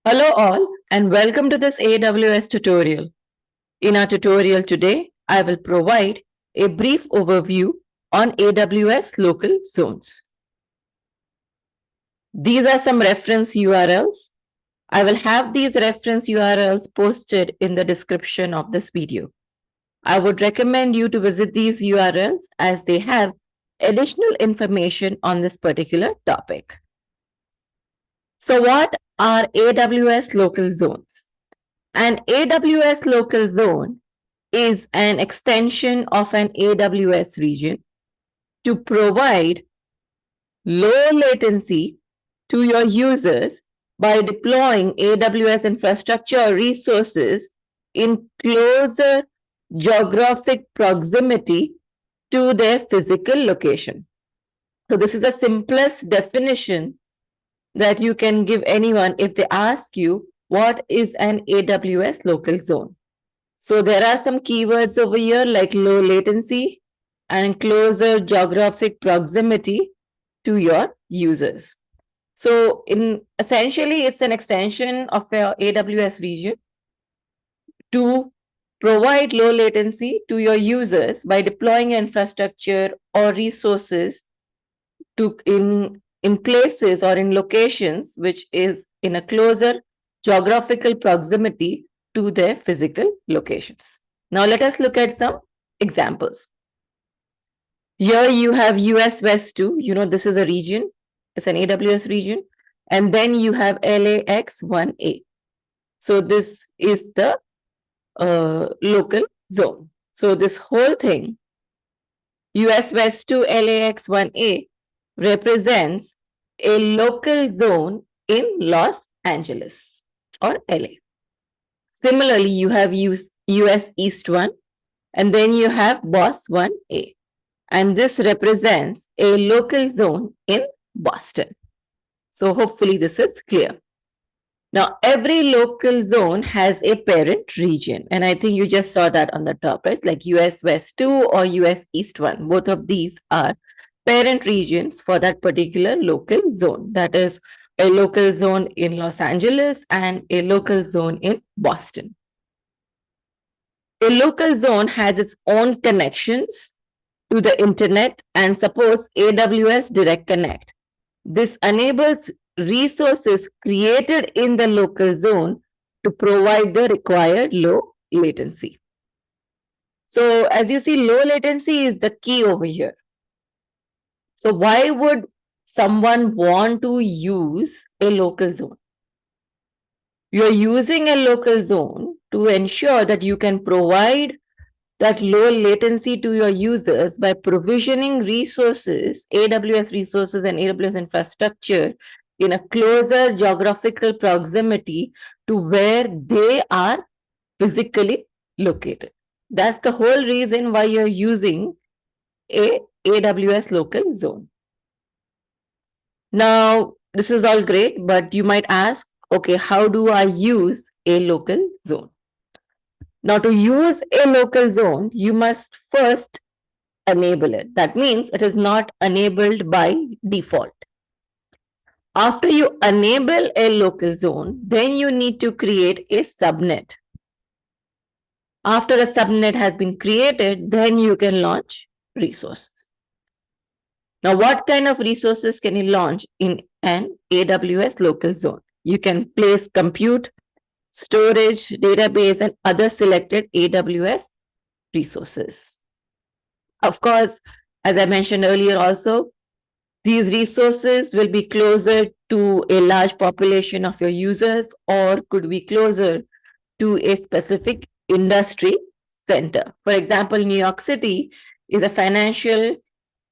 Hello all and welcome to this AWS tutorial. In our tutorial today, I will provide a brief overview on AWS local zones. These are some reference URLs. I will have these reference URLs posted in the description of this video. I would recommend you to visit these URLs as they have additional information on this particular topic. So what are AWS local zones? An AWS local zone is an extension of an AWS region to provide low latency to your users by deploying AWS infrastructure or resources in closer geographic proximity to their physical location. So this is the simplest definition that you can give anyone if they ask you what is an AWS local zone. So there are some keywords over here like low latency and closer geographic proximity to your users. So essentially, it's an extension of your AWS region to provide low latency to your users by deploying infrastructure or resources in places or in locations which is in a closer geographical proximity to their physical locations. Now let us look at some examples. Here you have US West 2, this is a region, it's an AWS region, and then you have LAX 1A. So this is the local zone. So this whole thing, US West 2 LAX 1A, represents a local zone in Los Angeles or LA. Similarly, you have US East 1, and then you have BOSS 1A. And this represents a local zone in Boston. So hopefully this is clear. Now, every local zone has a parent region. And I think you just saw that on the top, right? Like US West 2 or US East 1. Both of these are parent regions for that particular local zone. That is a local zone in Los Angeles and a local zone in Boston. A local zone has its own connections to the internet and supports AWS Direct Connect. This enables resources created in the local zone to provide the required low latency. So as you see, low latency is the key over here. So why would someone want to use a local zone? You're using a local zone to ensure that you can provide that low latency to your users by provisioning resources, AWS resources and AWS infrastructure in a closer geographical proximity to where they are physically located. That's the whole reason why you're using a AWS local zone. Now, this is all great, but you might ask, okay, how do I use a local zone? Now, to use a local zone, you must first enable it. That means it is not enabled by default. After you enable a local zone, then you need to create a subnet. After the subnet has been created, then you can launch resources. Now, what kind of resources can you launch in an AWS local zone? You can place compute, storage, database, and other selected AWS resources. Of course, as I mentioned earlier also, these resources will be closer to a large population of your users or could be closer to a specific industry center. For example, New York City is a financial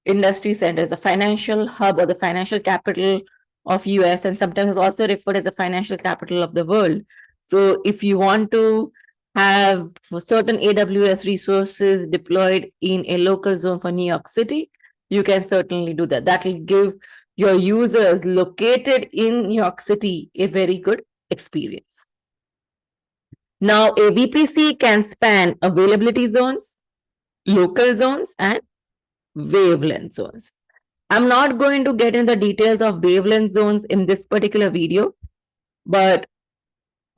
industry center, is a financial hub or the financial capital of US, and sometimes is also referred as the financial capital of the world. So if you want to have certain AWS resources deployed in a local zone for New York City, you can certainly do that. That will give your users located in New York City a very good experience. Now, a VPC can span availability zones, local zones, and wavelength zones. I'm not going to get into the details of wavelength zones in this particular video, but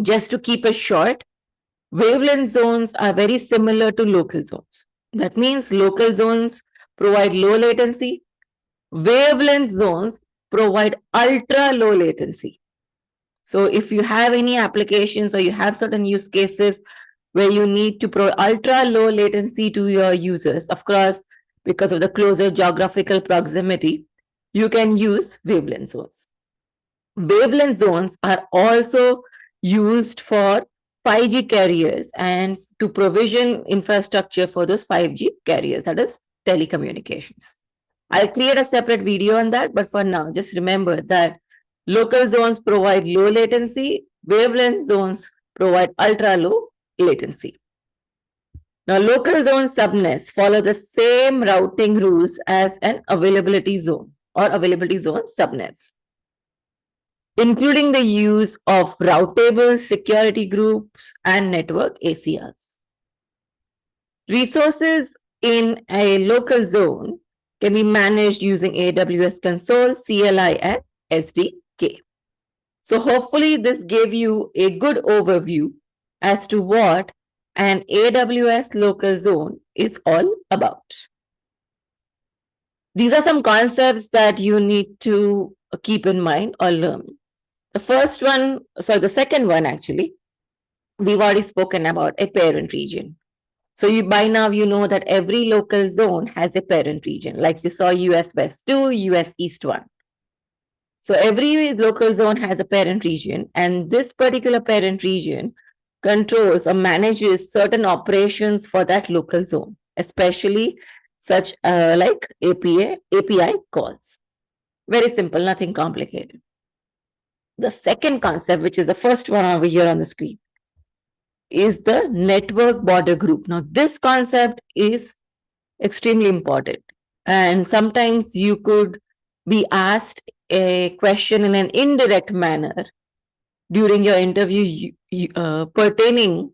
Just to keep it short, wavelength zones are very similar to local zones. That means local zones provide low latency, wavelength zones provide ultra low latency. So if you have any applications or you have certain use cases where you need to provide ultra low latency to your users, of course, because of the closer geographical proximity, you can use wavelength zones. Wavelength zones are also used for 5G carriers and to provision infrastructure for those 5G carriers, that is telecommunications. I'll create a separate video on that, but for now, just remember that local zones provide low latency, wavelength zones provide ultra low latency. Now, local zone subnets follow the same routing rules as an availability zone or availability zone subnets, including the use of routable security groups and network ACLs. Resources in a local zone can be managed using AWS Console, CLI, and SDK. So hopefully this gave you a good overview as to what an AWS local zone is all about. These are some concepts that you need to keep in mind or learn. The second one actually, we've already spoken about a parent region. So by now you know that every local zone has a parent region, like you saw US West 2, US East 1. So every local zone has a parent region, and this particular parent region controls or manages certain operations for that local zone, especially such like API calls. Very simple, nothing complicated. The second concept, which is the first one over here on the screen, is the network border group. Now, this concept is extremely important. And sometimes you could be asked a question in an indirect manner during your interview pertaining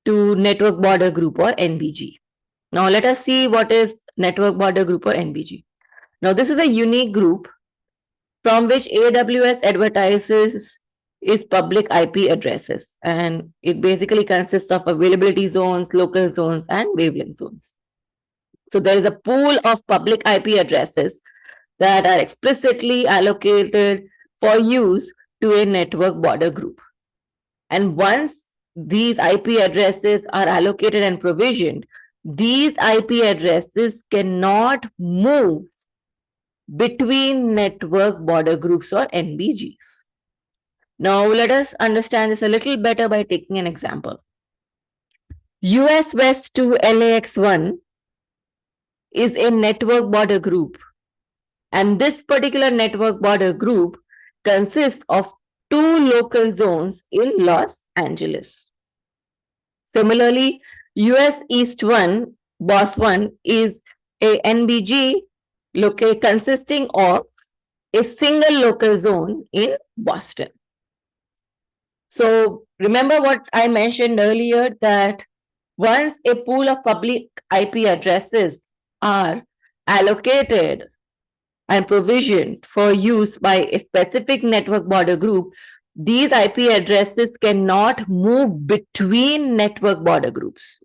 to network border group or NBG. Now, let us see what is network border group or NBG. Now, this is a unique group from which AWS advertises is public IP addresses, and it basically consists of availability zones, local zones, and wavelength zones. So there is a pool of public IP addresses that are explicitly allocated for use to a network border group. And once these IP addresses are allocated and provisioned, these IP addresses cannot move between network border groups or NBGs. Now, let us understand this a little better by taking an example. US West to LAX1 is a network border group, and this particular network border group consists of 2 local zones in Los Angeles. Similarly, US East 1, BOSS 1 is a NBG consisting of a single local zone in Boston. So remember what I mentioned earlier, that once a pool of public IP addresses are allocated and provisioned for use by a specific network border group, these IP addresses cannot move between network border groups.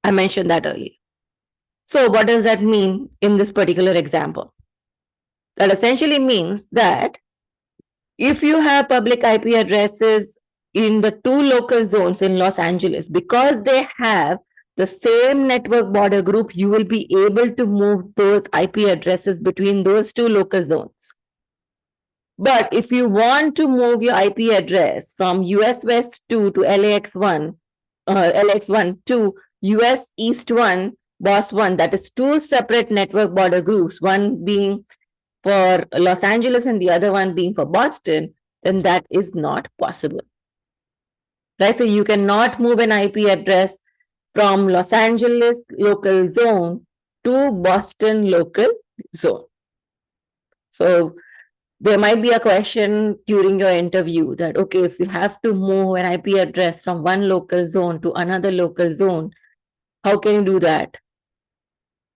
I mentioned that earlier. So what does that mean in this particular example? That essentially means that if you have public IP addresses in the 2 local zones in Los Angeles, because they have the same network border group, you will be able to move those IP addresses between those 2 local zones. But if you want to move your IP address from US West 2 to LAX1 to US East 1, BOSS 1, that is 2 separate network border groups, one being for Los Angeles and the other one being for Boston, then that is not possible. Right? So you cannot move an IP address from Los Angeles local zone to Boston local zone. So there might be a question during your interview that, okay, if you have to move an IP address from one local zone to another local zone, how can you do that?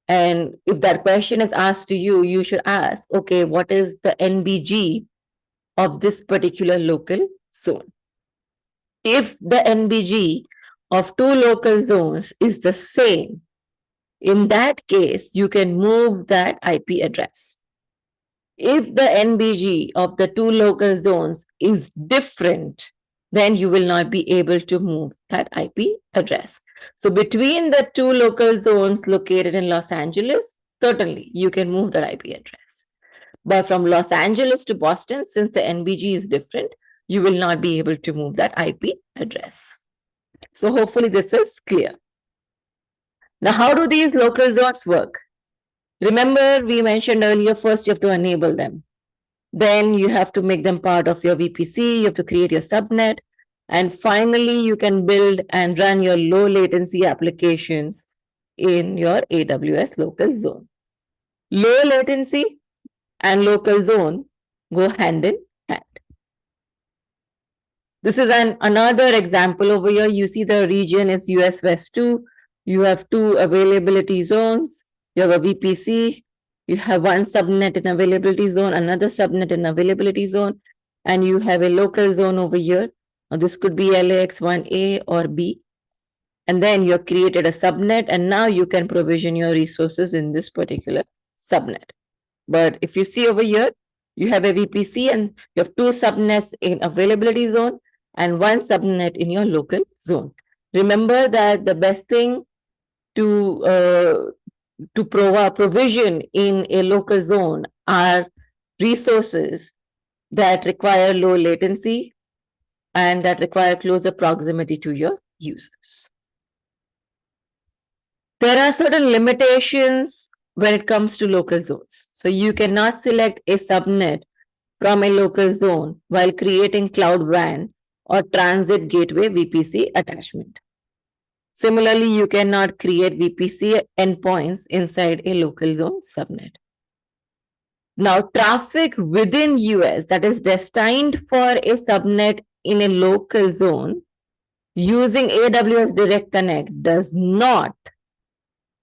And if that question is asked to you, you should ask, okay, what is the NBG of this particular local zone? If the NBG of two local zones is the same, in that case, you can move that IP address. If the NBG of the two local zones is different, then you will not be able to move that IP address. So between the two local zones located in Los Angeles, certainly you can move that IP address. But from Los Angeles to Boston, since the NBG is different, you will not be able to move that IP address. So hopefully this is clear. Now, how do these local zones work? Remember, we mentioned earlier, first you have to enable them. Then you have to make them part of your VPC, you have to create your subnet. And finally, you can build and run your low latency applications in your AWS local zone. Low latency and local zone go hand in hand. This is another example over here. You see the region is US West 2. You have two availability zones. You have a VPC. You have one subnet in availability zone, another subnet in availability zone, and you have a local zone over here. Now, this could be LAX 1A or B. And then you have created a subnet, and now you can provision your resources in this particular subnet. But if you see over here, you have a VPC and you have two subnets in availability zone and one subnet in your local zone. Remember that the best thing to provide provision in a local zone are resources that require low latency and that require closer proximity to your users. There are certain limitations when it comes to local zones. So you cannot select a subnet from a local zone while creating Cloud WAN or Transit Gateway VPC attachment. Similarly, you cannot create VPC endpoints inside a local zone subnet. Now, traffic within US that is destined for a subnet in a local zone using AWS Direct Connect does not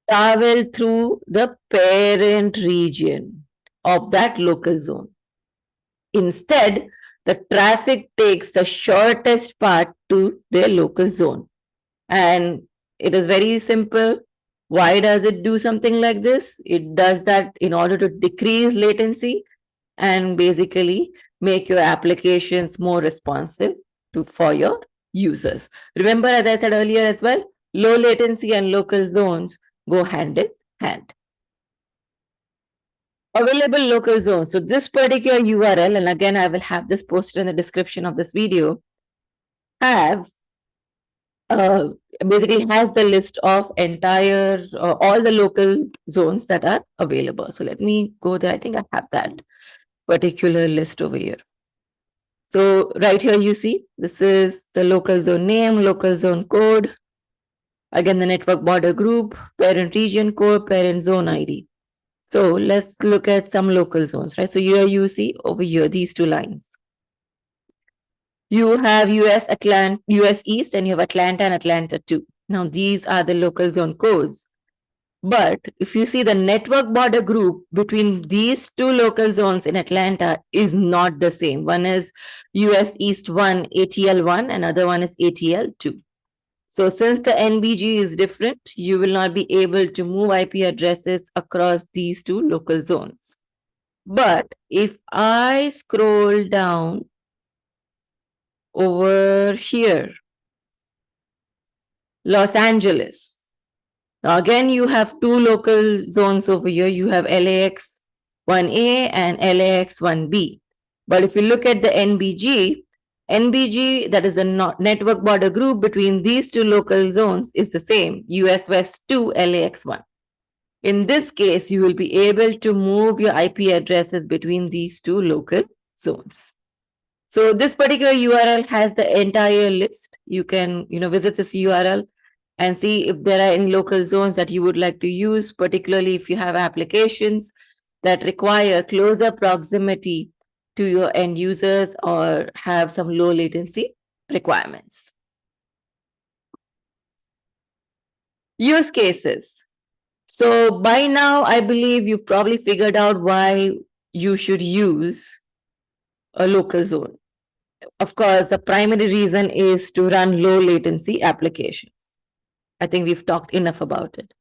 travel through the parent region of that local zone. Instead, the traffic takes the shortest path to their local zone. And it is very simple. Why does it do something like this? It does that in order to decrease latency and basically make your applications more responsive for your users. Remember, as I said earlier as well, low latency and local zones go hand in hand. Available local zones. So this particular URL, and again, I will have this posted in the description of this video, have basically has the list of entire all the local zones that are available. So let me go there. I think I have that particular list over here. So right here you see this is the local zone name, local zone code, again the network border group, parent region code, parent zone ID. So let's look at some local zones, right? So here you see over here these two lines. You have US East and you have Atlanta and Atlanta 2. Now these are the local zone codes. But if you see the network border group between these two local zones in Atlanta is not the same. One is US East 1 ATL 1 and other one is ATL 2. So since the NBG is different, you will not be able to move IP addresses across these two local zones. But if I scroll down over here, Los Angeles. Now again, you have two local zones over here. You have LAX 1A and LAX 1B. But if you look at the NBG, that is the network border group between these two local zones, is the same, US West 2, LAX 1. In this case, you will be able to move your IP addresses between these two local zones. So this particular URL has the entire list. You can, visit this URL and see if there are any local zones that you would like to use, particularly if you have applications that require closer proximity to your end users or have some low latency requirements. Use cases. So by now, I believe you've probably figured out why you should use a local zone. Of course, the primary reason is to run low latency applications. I think we've talked enough about it.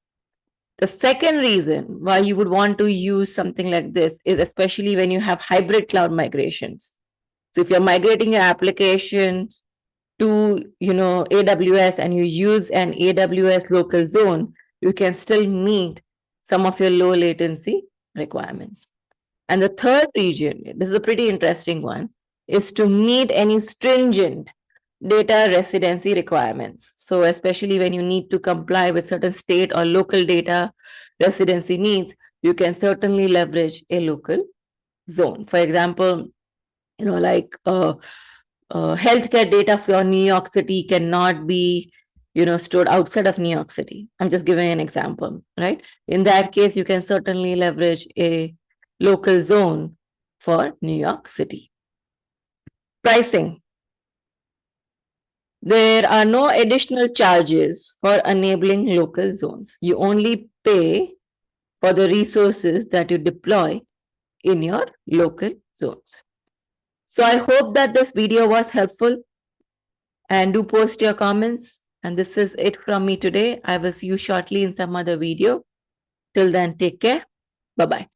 The second reason why you would want to use something like this is especially when you have hybrid cloud migrations. So if you're migrating your applications to AWS and you use an AWS local zone, you can still meet some of your low latency requirements. And the third region, this is a pretty interesting one, is to meet any stringent data residency requirements. So especially when you need to comply with certain state or local data residency needs, you can certainly leverage a local zone. For example, like healthcare data for New York City cannot be stored outside of New York City. I'm just giving an example, right? In that case, you can certainly leverage a local zone for New York City. Pricing. There are no additional charges for enabling local zones. You only pay for the resources that you deploy in your local zones. So I hope that this video was helpful, and do post your comments. And this is it from me today. I will see you shortly in some other video. Till then, take care. Bye-bye.